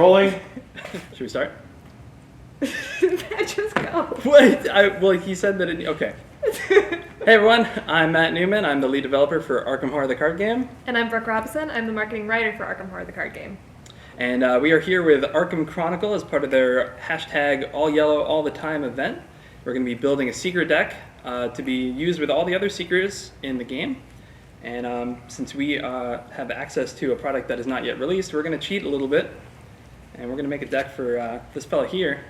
rolling. Should we start? Just go. Wait, well, he said that okay. Hey everyone, I'm Matt Newman. I'm the lead developer for Arkham Horror the card game. And I'm Brooke Robinson. I'm the marketing writer for Arkham Horror the card game. And we are here with Arkham Chronicle as part of their hashtag All Yellow All the Time event. We're going to be building a secret deck to be used with all the other seekers in the game. And since we have access to a product that is not yet released, we're going to cheat a little bit. And we're going to make a deck for this fella here.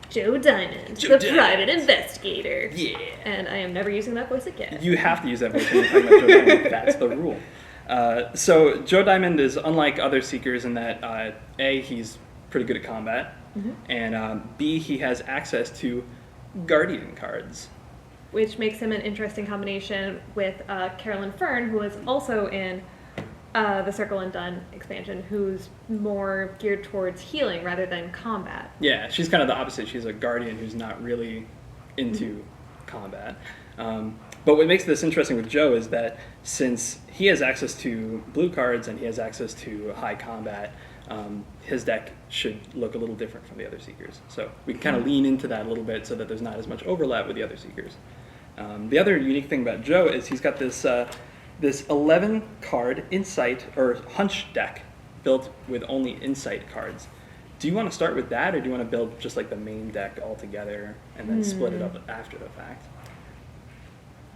Joe Diamond, private investigator. Yeah. And I am never using that voice again. You have to use that voice when you're talking about Joe Diamond. That's the rule. So Joe Diamond is unlike other Seekers in that A, he's pretty good at combat, and B, he has access to Guardian cards. Which makes him an interesting combination with Carolyn Fern, who is also in the Circle and Done expansion, who's more geared towards healing rather than combat. Yeah, she's kind of the opposite. She's a Guardian who's not really into combat. But what makes this interesting with Joe is that since he has access to blue cards and he has access to high combat, his deck should look a little different from the other Seekers. So we can kind of lean into that a little bit so that there's not as much overlap with the other Seekers. The other unique thing about Joe is he's got this 11 card insight or hunch deck built with only insight cards. Do you want to start with that, or do you want to build just like the main deck altogether and then split it up after the fact?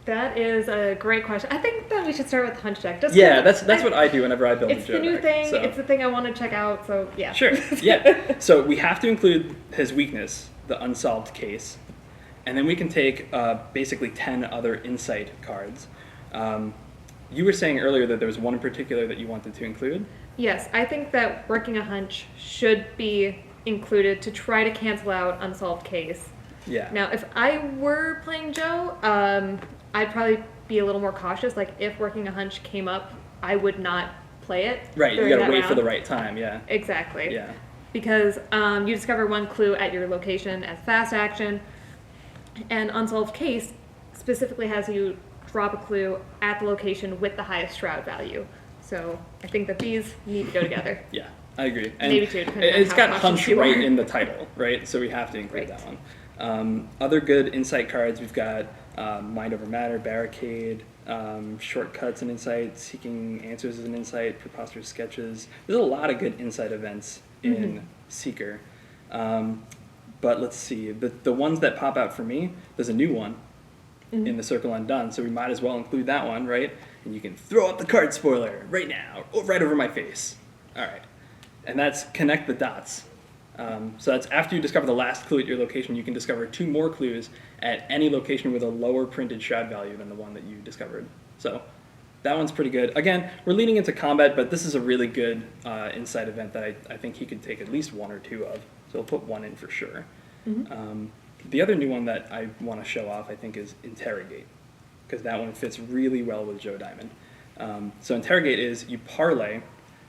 That is a great question. I think that we should start with Hunch deck. Just that's what I do whenever I build a Joe deck. It's the new thing. So. It's the thing I want to check out. So yeah. Sure. Yeah. So we have to include his weakness, the Unsolved Case, and then we can take basically 10 other insight cards. You were saying earlier that there was one in particular that you wanted to include? Yes, I think that working a hunch should be included to try to cancel out Unsolved Case. Yeah. Now, if I were playing Joe, I'd probably be a little more cautious. Like, if working a hunch came up, I would not play it. Right, you gotta wait for the right time, yeah. Exactly. Yeah. Because you discover one clue at your location as fast action, and Unsolved Case specifically has you drop a clue at the location with the highest shroud value. So I think that these need to go together. Yeah, I agree. And maybe two, depending on it's how got cautious hunch you right are. in the title, right? So we have to include that one. Other good insight cards, we've got Mind Over Matter, Barricade, Shortcuts and Insight, Seeking Answers as an Insight, Preposterous Sketches. There's a lot of good insight events in Seeker. But let's see, the ones that pop out for me, there's a new one in the Circle Undone, so we might as well include that one, right? And you can throw up the card spoiler right now, right over my face. All right. And that's Connect the Dots. So that's after you discover the last clue at your location, you can discover 2 more clues at any location with a lower printed shroud value than the one that you discovered. So that one's pretty good. Again, we're leaning into combat, but this is a really good insight event that I think he could take at least 1 or 2 of. So we'll put 1 in for sure. The other new one that I want to show off, I think, is Interrogate, because that one fits really well with Joe Diamond. So Interrogate is you parlay,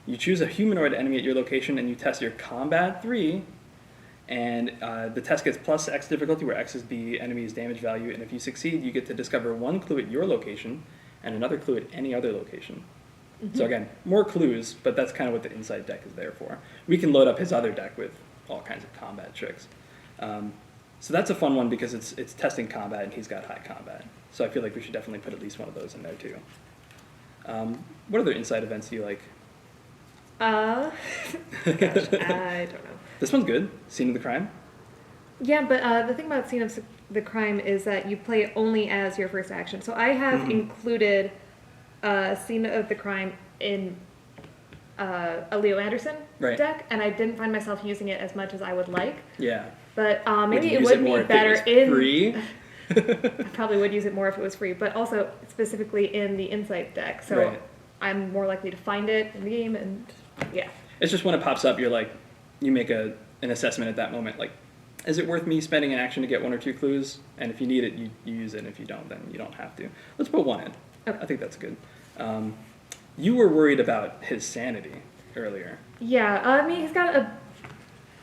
you choose a humanoid enemy at your location, and you test your combat 3, and the test gets plus X difficulty, where X is the enemy's damage value, and if you succeed, you get to discover 1 clue at your location and another clue at any other location. So again, more clues, but that's kind of what the inside deck is there for. We can load up his other deck with all kinds of combat tricks. So that's a fun one because it's testing combat and he's got high combat. So I feel like we should definitely put at least one of those in there too. What other inside events do you like? Gosh, I don't know. This one's good. Scene of the Crime. Yeah, but the thing about Scene of the Crime is that you play it only as your first action. So I have included Scene of the Crime in a Leo Anderson deck, and I didn't find myself using it as much as I would like. Yeah. But maybe it would be better in free. I probably would use it more if it was free, but also specifically in the Insight deck. So I'm more likely to find it in the game, and yeah. It's just when it pops up, you're like, you make an assessment at that moment, like, is it worth me spending an action to get 1 or 2 clues? And if you need it, you use it, and if you don't, then you don't have to. Let's put 1 in. Okay. I think that's good. You were worried about his sanity earlier. Yeah, I mean, he's got a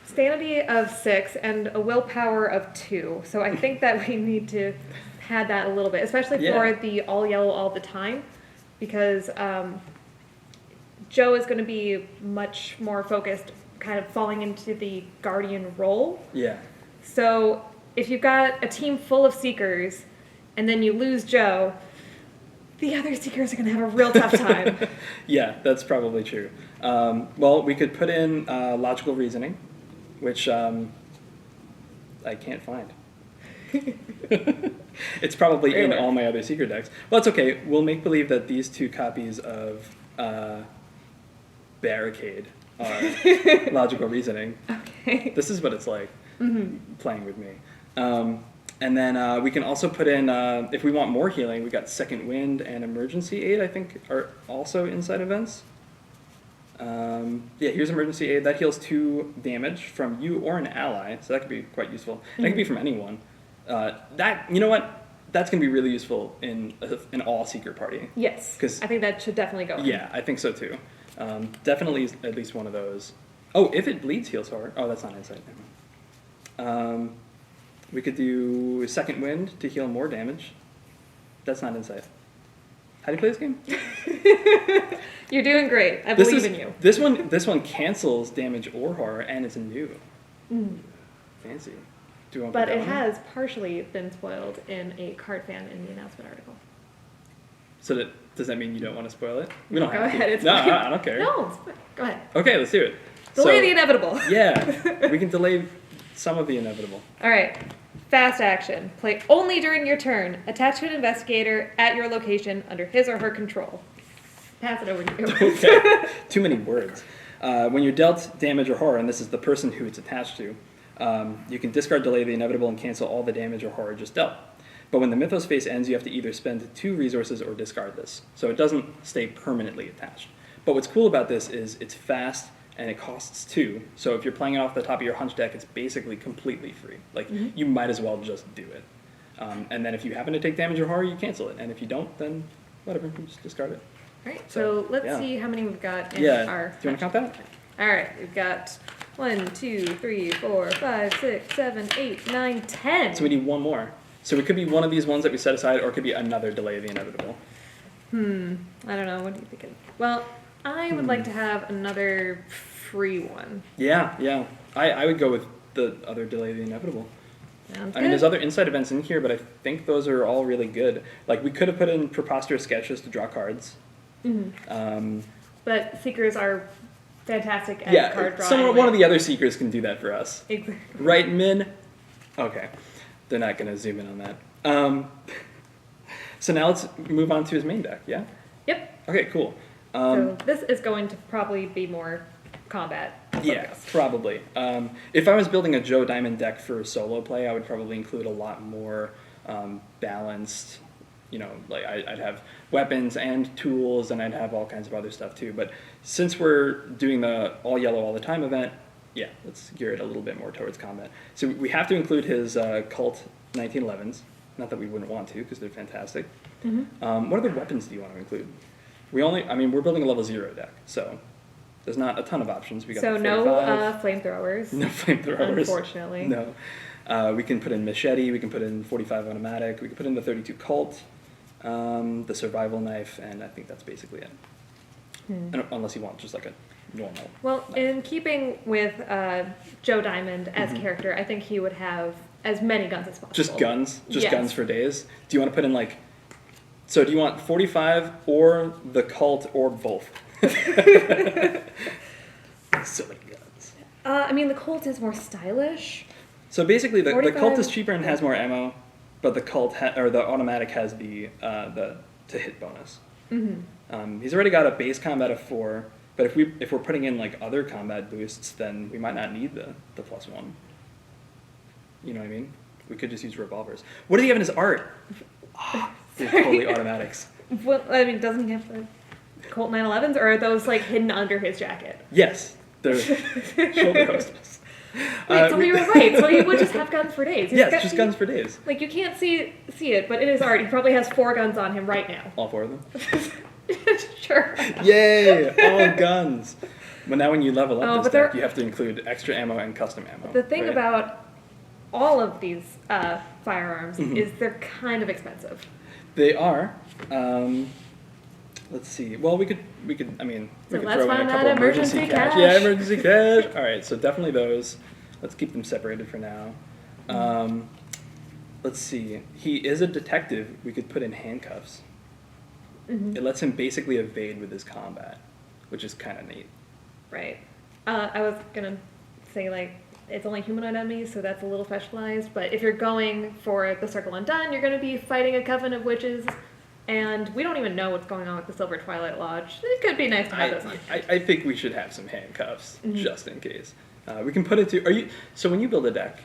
sanity of 6 and a willpower of 2. So I think that we need to pad that a little bit, especially for the all yellow all the time, because Joe is going to be much more focused kind of falling into the guardian role. Yeah. So if you've got a team full of Seekers and then you lose Joe, the other Seekers are going to have a real tough time. Yeah, that's probably true. Well, we could put in logical reasoning, which I can't find. It's probably in all my other Seeker decks. Well, it's okay. We'll make believe that these 2 copies of Barricade are logical reasoning. Okay. This is what it's like playing with me. And then we can also put in, if we want more healing, we got Second Wind and Emergency Aid, I think, are also inside events. Yeah, here's Emergency Aid. That heals 2 damage from you or an ally, so that could be quite useful. And that could be from anyone. You know what? That's going to be really useful in an all-Seeker party. Yes, I think that should definitely go in. Yeah, I think so too. Definitely at least one of those. Oh, if it bleeds, heals hard. Oh, that's not insight. We could do Second Wind to heal more damage. That's not insight. How do you play this game? You're doing great. I believe in you. This one cancels damage or horror, and it's new. Fancy. Do you want to But put that it one? has partially been spoiled in a card fan in the announcement article. So does that mean you don't want to spoil it? We don't Go have ahead. to. It's No, fine. I don't care. No, it's fine. Go ahead. Okay, let's do it. Delay the inevitable. Yeah, we can delay some of the inevitable. All right. Fast action. Play only during your turn. Attach to an investigator at your location under his or her control. Pass it over to you. Okay. Too many words. When you're dealt damage or horror, and this is the person who it's attached to, you can discard Delay the Inevitable and cancel all the damage or horror just dealt. But when the Mythos phase ends, you have to either spend 2 resources or discard this. So it doesn't stay permanently attached. But what's cool about this is it's fast and it costs 2. So if you're playing it off the top of your Hunch deck, it's basically completely free. Like, you might as well just do it. And then if you happen to take damage or horror, you cancel it. And if you don't, then whatever, you just discard it. All right, so let's see how many we've got in our... Do you want to count that? All right, we've got 1, 2, 3, 4, 5, 6, 7, 8, 9, 10. So we need one more. So it could be one of these ones that we set aside, or it could be another Delay of the Inevitable. I don't know. What are you thinking? Well, I would like to have another free one. Yeah. I would go with the other Delay of the Inevitable. Sounds I mean, there's other inside events in here, but I think those are all really good. Like, we could have put in Preposterous Sketches to draw cards. But Seekers are fantastic at card drawing. One of the other Seekers can do that for us. Exactly. Right, Min? Okay. They're not going to zoom in on that. So now let's move on to his main deck, yeah? Yep. Okay, cool. So this is going to probably be more combat focused. Yeah, probably. If I was building a Joe Diamond deck for solo play, I would probably include a lot more balanced, like I'd have weapons and tools, and I'd have all kinds of other stuff too. But since we're doing the all yellow all the time event, yeah, let's gear it a little bit more towards combat. So we have to include his Colt 1911s. Not that we wouldn't want to, because they're fantastic. What other weapons do you want to include? We're building a level 0 deck, so there's not a ton of options. We got so the no 45. flamethrowers. No flamethrowers. Unfortunately. No. We can put in Machete, we can put in 45 automatic, we can put in the 32 Colt, the survival knife, and I think that's basically it. Unless you want just like a normal. Well, knife. in keeping with Joe Diamond as character, I think he would have as many guns as possible. Just guns? Just Yes. guns for days? Do you want to put in so do you want 45 or the Colt or both? Silly guns. The Colt is more stylish. So basically, the 45, Colt is cheaper and has more ammo, but the Colt or the automatic has the to hit bonus. He's already got a base combat of 4, but if we're putting in other combat boosts, then we might not need the +1. You know what I mean? We could just use revolvers. What does he have in his art? They're totally automatics. Well, doesn't he have the Colt 911s, or are those hidden under his jacket? Yes, they're shoulder hostess. Wait, so you were right. So he would just have guns for days. Just guns for days. You can't see it, but in his art, he probably has 4 guns on him right now. All 4 of them? Sure. Yay! All guns. But now when you level up this but deck, you have to include extra ammo and custom ammo. The thing right? about all of these firearms is they're kind of expensive. They are. Let's see. Well, we could. I mean, So we could let's throw in a find couple that emergency emergency cash. cash. Yeah, emergency cash. All right, so definitely those. Let's keep them separated for now. Let's see. He is a detective. We could put in handcuffs. It lets him basically evade with his combat, which is kind of neat. Right. I was gonna say, like, it's only humanoid enemies, so that's a little specialized. But if you're going for the Circle Undone, you're gonna be fighting a coven of witches, and we don't even know what's going on with the Silver Twilight Lodge. It could be nice to have those on. I think we should have some handcuffs just in case. We can put it to. So when you build a deck,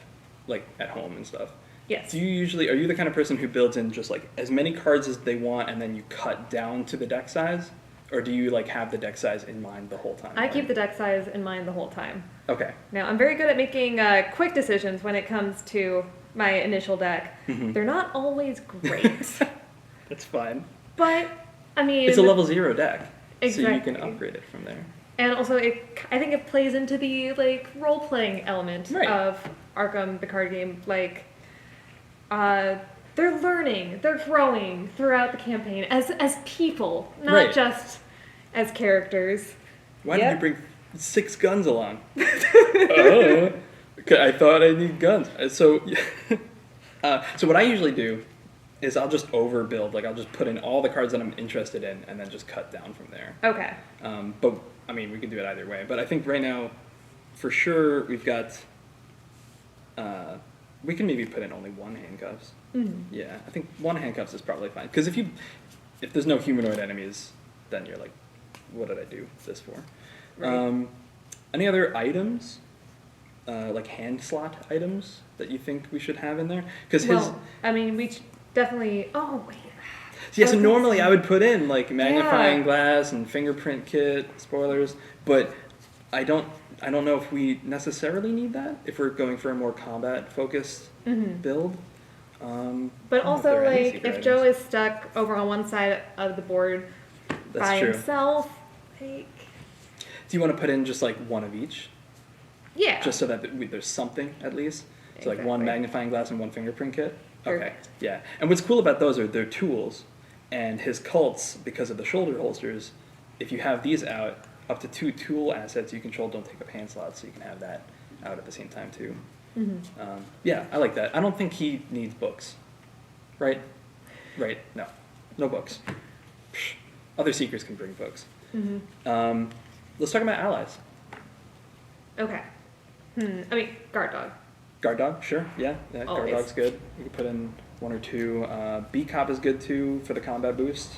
like at home and stuff? Yes. Are you the kind of person who builds in just like as many cards as they want and then you cut down to the deck size? Or do you like have the deck size in mind the whole time? I keep the deck size in mind the whole time. Okay. Now, I'm very good at making quick decisions when it comes to my initial deck. They're not always great. That's fine. But, I mean... It's a level 0 deck. Exactly. So you can upgrade it from there. And also, I think it plays into the, like, role-playing element of Arkham, the card game. Like, they're learning, they're growing throughout the campaign as people, not just as characters. Why did you bring 6 guns along? Oh, I thought I need guns. So what I usually do is I'll just overbuild. Like I'll just put in all the cards that I'm interested in, and then just cut down from there. Okay. But I mean, we can do it either way. But I think right now, for sure, we've got. We can maybe put in only 1 handcuffs. Yeah, I think 1 handcuffs is probably fine. Because if there's no humanoid enemies, then you're like, what did I do this for? Right. Any other items, like hand slot items that you think we should have in there? Because I mean, we definitely. Oh wait. Yeah, so normally I would put in like Magnifying Glass and Fingerprint Kit, spoilers, but I don't know if we necessarily need that if we're going for a more combat-focused build. But also, like, if Joe is stuck over on one side of the board by himself, like... Do you want to put in just like 1 of each? Yeah. Just so that there's something at least? So like 1 Magnifying Glass and 1 Fingerprint Kit? Okay, yeah. And what's cool about those are they're tools, and his cults, because of the shoulder holsters, if you have these out, up to 2 tool assets you control don't take up hand slots, so you can have that out at the same time too. Yeah, I like that. I don't think he needs books, right? Right, no books. Other Seekers can bring books. Let's talk about allies. Okay. I mean, Guard Dog. Guard Dog, sure, yeah Guard Dog's good. We could put in 1 or 2. Beat Cop is good too for the combat boost.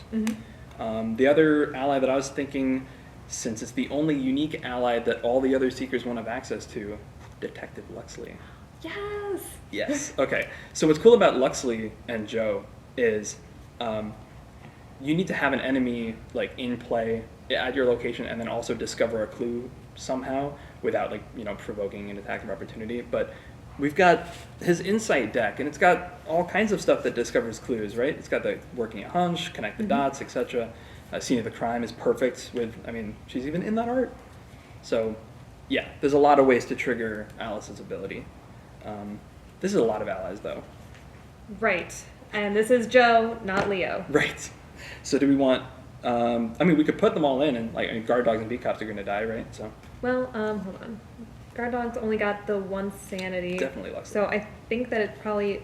The other ally that I was thinking, since it's the only unique ally that all the other Seekers won't have access to, Detective Luxley. Yes! Yes, okay. So what's cool about Luxley and Joe is you need to have an enemy like in play at your location and then also discover a clue somehow without provoking an attack of opportunity. But we've got his insight deck, and it's got all kinds of stuff that discovers clues, right? It's got the working at Hunch, connect the dots, etc. Scene of the crime is perfect with, she's even in that art. So, yeah, there's a lot of ways to trigger Alice's ability. This is a lot of allies, though. Right. And this is Joe, not Leo. Right. So do we want... we could put them all in, and Guard Dogs and Beat Cops are going to die, right? So. Well, hold on. Guard Dogs only got the 1 sanity. Definitely Luxley. So I think that it's probably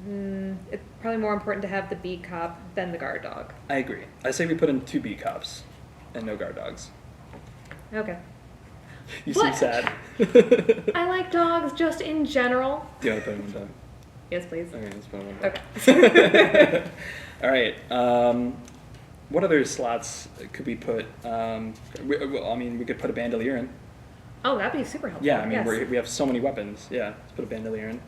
more important to have the Beat Cop than the Guard Dog. I agree. I say we put in 2 Beat Cops and no Guard Dogs. Okay. You seem sad. I like dogs just in general. Do you want to put in 1 dog? Yes, please. Okay, let's put in 1 dog. Okay. All right. What other slots could we put? We could put a Bandolier in. Oh, that'd be super helpful. Yeah, we have so many weapons. Yeah, let's put a Bandolier in.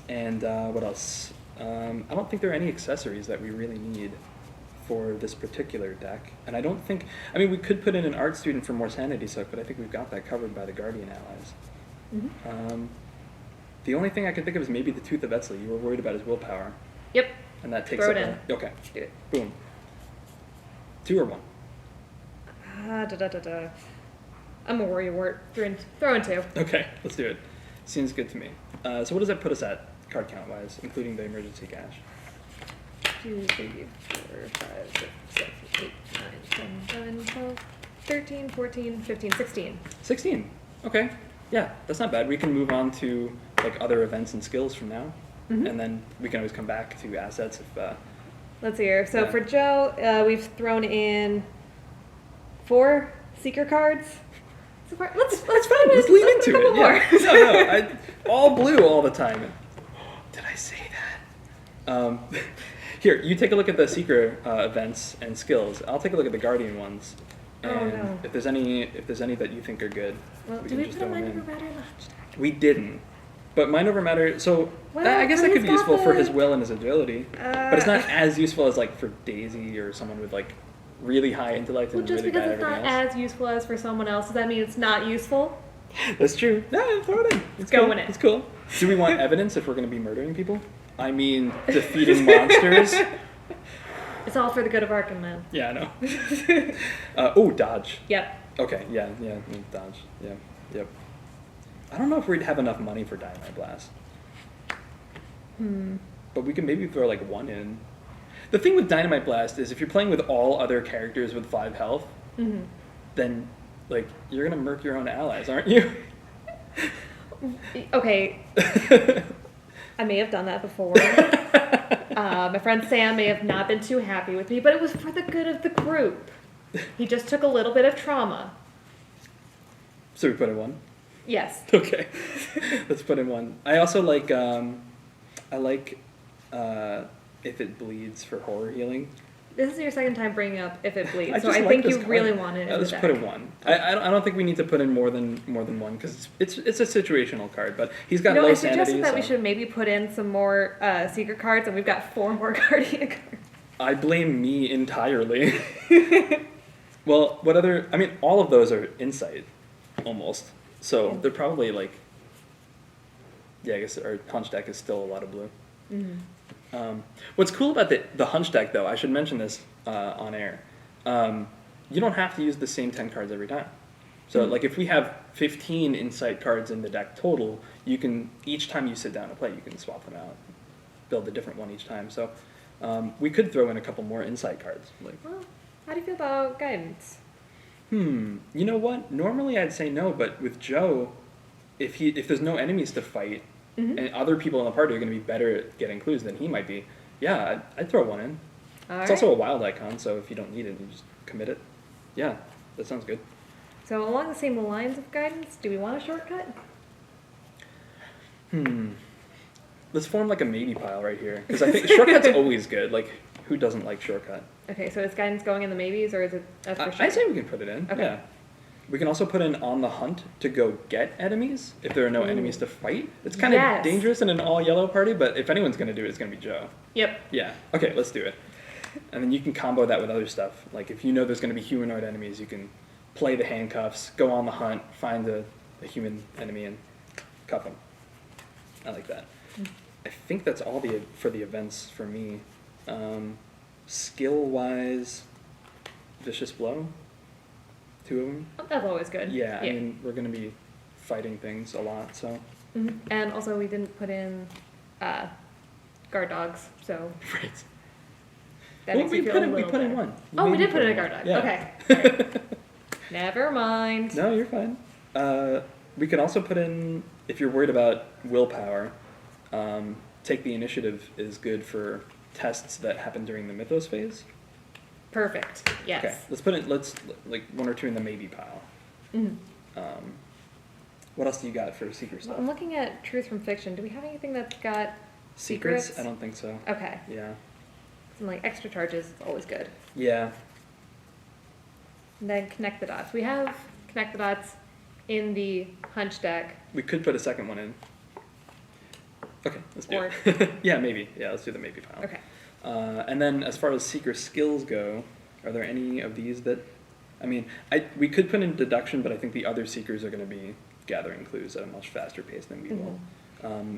And what else? I don't think there are any accessories that we really need for this particular deck. And I don't think... we could put in an art student for more sanity suck, but I think we've got that covered by the Guardian allies. The only thing I can think of is maybe the Tooth of Eztli. You were worried about his willpower. Yep. And that takes Throw up... it in. Okay. Do it. Boom. 2 or 1? I'm a warrior. Throw in 2. Okay, let's do it. Seems good to me. So what does that put us at, card count-wise, including the emergency cash? 2, 3, 4, 5, 6, 7, 8, 9, 10, 11, 12, 13, 14, 15, 16. 16. Okay. Yeah, that's not bad. We can move on to like other events and skills from now, and then we can always come back to assets if. Let's see here. So Yeah. for Joe, we've thrown in 4 seeker cards. So far, let's fine. Let's lean into it. Yeah. No, all blue all the time. Did I say that? Here, you take a look at the seeker events and skills. I'll take a look at the guardian ones. And no. if there's any that you think are good, Well, we do can we just put a throw them mind in. over matter in the Hunch deck? We didn't. But mind over matter, so Well, I guess that could he's be useful got for the- his will and his agility. But it's not as useful as like for Daisy or someone with like really high intellect Well, and just really because bad it's not everything else. as useful as for someone else, does that mean it's not useful? That's true. No, throw it in. It's Going cool. in. It's cool. Do we want evidence if we're going to be murdering people? I mean, defeating monsters. It's all for the good of Arkham, man. Yeah, I know. Dodge. Yep. Okay, yeah, dodge. Yeah, yep. I don't know if we'd have enough money for Dynamite Blast. But we can maybe throw like 1 in. The thing with Dynamite Blast is if you're playing with all other characters with 5 health, then like you're gonna murk your own allies, aren't you? Okay. I may have done that before. My friend Sam may have not been too happy with me, but it was for the good of the group. He just took a little bit of trauma. So we put in 1. Yes. Okay, let's put in 1. I also like if it bleeds for horror healing. This is your second time bringing up if it bleeds, so just I like think this you card. really want it in the Let's deck. put in 1. I don't think we need to put in more than 1 because it's a situational card. But he's got You know, low I sanity. suggested that we so- should maybe put in some more secret cards, and we've got 4 more Guardian cards. I blame me entirely. Well, what other? I mean, all of those are insight, almost. So they're probably like. Yeah, I guess our Hunch deck is still a lot of blue. What's cool about the Hunch deck, though, I should mention this on air. You don't have to use the same 10 cards every time. So, like, if we have 15 insight cards in the deck total, you can each time you sit down to play, you can swap them out, build a different one each time. So, we could throw in a couple more insight cards. Like, Well, how do you feel about guidance? you know what? Normally I'd say no, but with Joe, if there's no enemies to fight, and other people in the party are going to be better at getting clues than he might be, yeah, I'd throw 1 in. It's also a wild icon, so if you don't need it, you just commit it. Yeah, that sounds good. So along the same lines of guidance, do we want a shortcut? Let's form like a maybe pile right here, because I think shortcut's always good. Like, who doesn't like shortcut? Okay, so is guidance going in the maybes, or is it that's for sure? I say we can put it in. Okay. Yeah. We can also put in on the hunt to go get enemies if there are no enemies to fight. It's kind of Yes. dangerous in an all yellow party, but if anyone's going to do it, it's going to be Joe. Yep. Yeah. Okay, let's do it. And then you can combo that with other stuff. Like if you know there's going to be humanoid enemies, you can play the handcuffs, go on the hunt, find a human enemy, and cuff them. I like that. I think that's all for the events for me. Skill-wise, Vicious Blow. 2 of them. That's always good. Yeah, I mean, we're going to be fighting things a lot, so. And also we didn't put in guard dogs, so Right. that Well, makes we me feel put a in, we little put in better. 1. Oh, we Maybe did put in a one. guard dog. Yeah. Okay. Alright. Never mind. No, you're fine. We can also put in, if you're worried about willpower, take the initiative is good for tests that happen during the Mythos phase. Perfect. Yes. Okay, let's like 1 or 2 in the maybe pile. What else do you got for secret stuff? I'm looking at Truth from Fiction. Do we have anything that's got Secrets? I don't think so. Okay. Yeah. Some like extra charges is always good. Yeah. And then connect the dots. We have connect the dots in the Hunch deck. We could put a second one in. Okay, let's do Or- it. Yeah, maybe. Yeah, let's do the maybe pile. Okay. And then as far as seeker skills go, are there any of these that, I mean, we could put in deduction, but I think the other seekers are going to be gathering clues at a much faster pace than we will.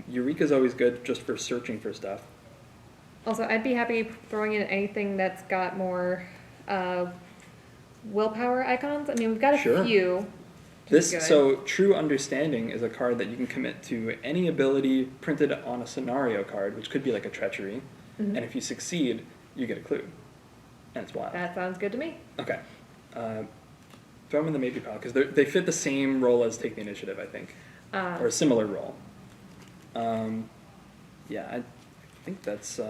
Eureka's always good just for searching for stuff. Also, I'd be happy throwing in anything that's got more willpower icons. I mean, we've got a Sure. few. which is good. So True Understanding is a card that you can commit to any ability printed on a scenario card, which could be like a treachery. And if you succeed, you get a clue. And it's wild. That sounds good to me. Okay. Throw them in the maybe pile, because they fit the same role as Take the Initiative, I think. Or a similar role. Yeah, I think that's...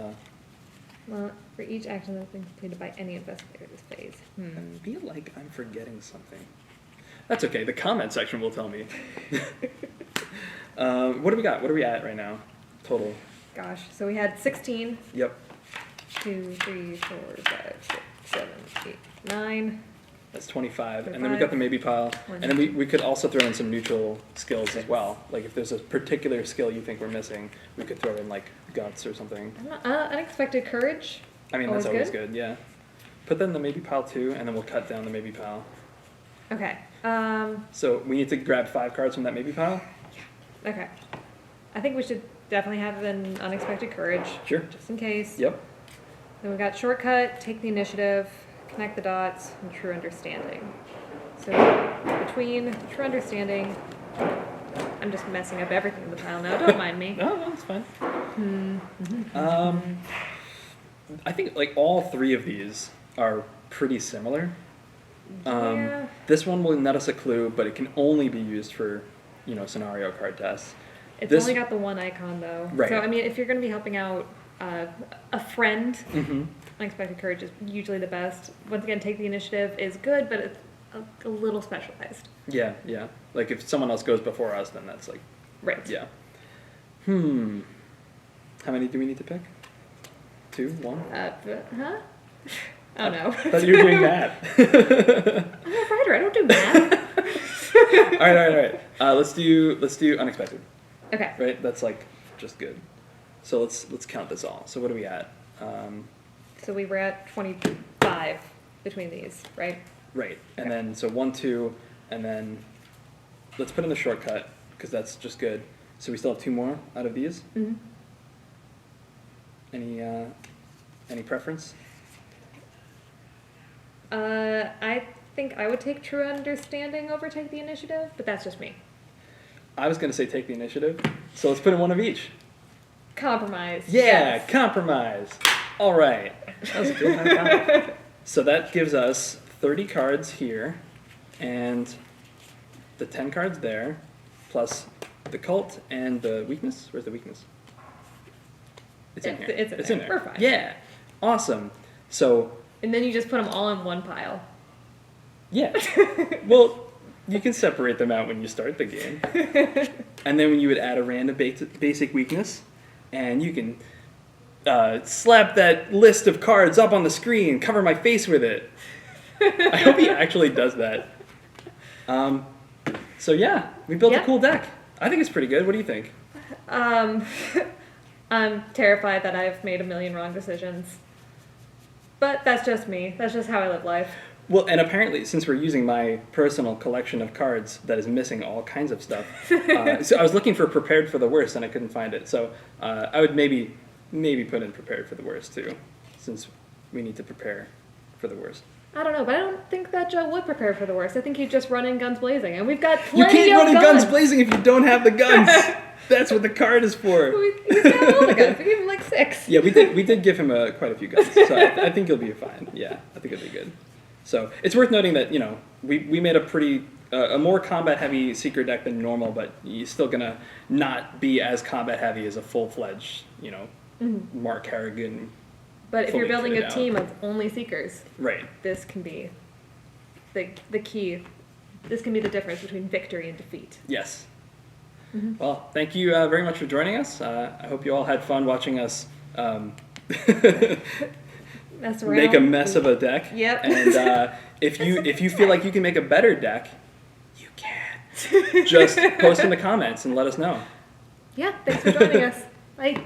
Well, for each action that's been completed by any investigator this phase. I feel like I'm forgetting something. That's okay. The comment section will tell me. What do we got? What are we at right now? Total. Gosh, so we had 16. Yep. 2, 3, 4, 5, 6, 7, 8, 9. That's 25. And then we got the maybe pile. And then we could also throw in some neutral skills as well. Like if there's a particular skill you think we're missing, we could throw in like guts or something. Unexpected courage. I mean, that's always good, yeah. Put that in the maybe pile too, and then we'll cut down the maybe pile. Okay. So we need to grab 5 cards from that maybe pile? Okay. I think we should definitely have an unexpected courage. Sure. Just in case. Yep. Then we've got shortcut, take the initiative, connect the dots, and true understanding. So between true understanding, I'm just messing up everything in the pile now. Don't mind me. No, that's fine. I think like all 3 of these are pretty similar. Yeah. This one will net us a clue, but it can only be used for, scenario card tests. It's only got the one icon though. Right. So I mean, if you're going to be helping out a friend, Mm-hmm. unexpected courage is usually the best. Once again, take the initiative is good, but it's a little specialized. Yeah. Like if someone else goes before us, then that's like... Right. Yeah. How many do we need to pick? 2? 1? Huh? Oh no. I thought you were doing math. I'm a writer. I don't do math. All right. Let's do unexpected. Okay. Right? That's like just good. So let's count this all. So what are we at? So we were at 25 between these, right? Right. And Okay. then so 1, 2, and then let's put in the shortcut because that's just good. So we still have 2 more out of these. Mm-hmm. Any preference? I think I would take true understanding over take the initiative, but that's just me. I was going to say take the initiative. So let's put in one of each. Compromise. Yeah, Yes. compromise. All right. That was a good. So that gives us 30 cards here, and the 10 cards there, plus the cult and the weakness. Where's the weakness? It's in here. It's in there. We're fine. Yeah. Awesome. So, And then you just put them all in one pile. yeah. Well, you can separate them out when you start the game. And then you would add a random basic weakness, and you can slap that list of cards up on the screen, cover my face with it. I hope he actually does that. So yeah, we built a cool deck. I think it's pretty good. What do you think? I'm terrified that I've made a million wrong decisions. But that's just me. That's just how I live life. Well, and apparently, since we're using my personal collection of cards that is missing all kinds of stuff, so I was looking for prepared for the worst and I couldn't find it. So I would maybe put in prepared for the worst too, since we need to prepare for the worst. I don't know, but I don't think that Joe would prepare for the worst. I think he'd just run in guns blazing, and we've got You plenty can't of run in guns blazing if you don't have the guns. That's what the card is for. He's got all the guns. We gave him like 6. Yeah, we did give him quite a few guns, so I think he'll be fine. Yeah, I think it'll be good. So it's worth noting that we made a more combat heavy secret deck than normal, but you're still gonna not be as combat heavy as a full fledged Mark Harrigan. But if you're building a out. team of only seekers, Right. this can be the key. This can be the difference between victory and defeat. Yes. Well, thank you very much for joining us. I hope you all had fun watching us Mess around. make a mess of a deck. Yep. And if you feel like you can make a better deck, you can. Just post in the comments and let us know. Yeah, thanks for joining us. Bye.